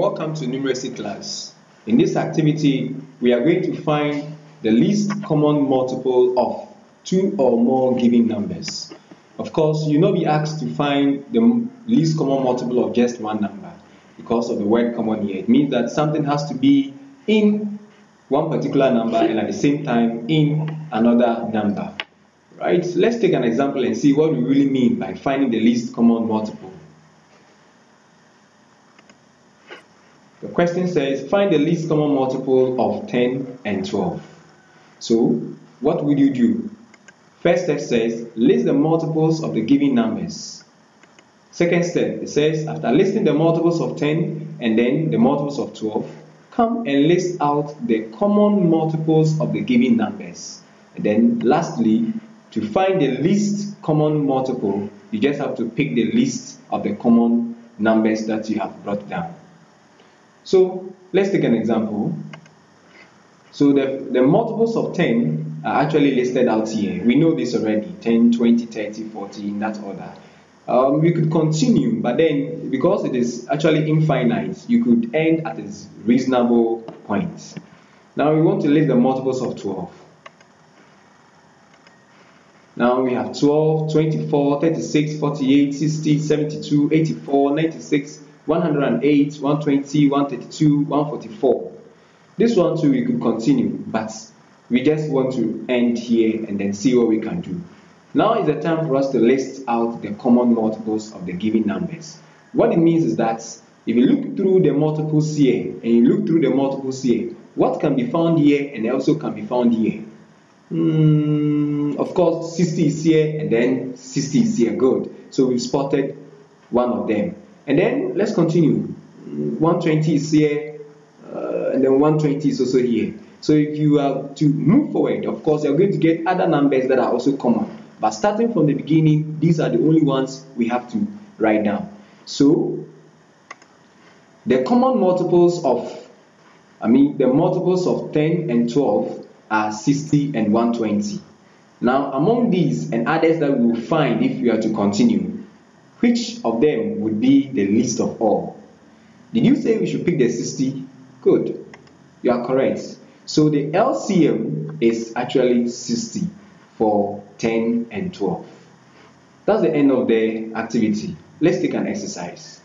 welcome to numeracy class. In this activity, we are going to find the least common multiple of two or more given numbers. Of course, you will not be asked to find the least common multiple of just one number because of the word common here. It means that something has to be in one particular number and at the same time in another number. Right? Let's take an example and see what we really mean by finding the least common multiple. The question says, find the least common multiple of 10 and 12. So, what would you do? First step says, list the multiples of the given numbers. Second step, it says, after listing the multiples of 10 and then the multiples of 12, come and list out the common multiples of the given numbers. And then lastly, to find the least common multiple, you just have to pick the list of the common numbers that you have brought down. So let's take an example. So the multiples of 10 are actually listed out here. We know this already, 10, 20, 30, 40 in that order. We could continue, but then because it is actually infinite, you could end at a reasonable point. Now we want to list the multiples of 12. Now we have 12, 24, 36, 48, 60, 72, 84, 96, 108, 120, 132, 144. This one too we could continue, but we just want to end here and then see what we can do. Now is the time for us to list out the common multiples of the given numbers. What it means is that if you look through the multiples here and you look through the multiples here, what can be found here and also can be found here? Of course, 60 is here and then 60 is here. Good. So we've spotted one of them. And then let's continue. 120 is here, and then 120 is also here. So if you are to move forward, of course, you're going to get other numbers that are also common. But starting from the beginning, these are the only ones we have to write down. So the common multiples of, the multiples of 10 and 12 are 60 and 120. Now, among these and others that we will find if we are to continue, which of them would be the least of all? Did you say we should pick the 60? Good. You are correct. So the LCM is actually 60 for 10 and 12. That's the end of the activity. Let's take an exercise.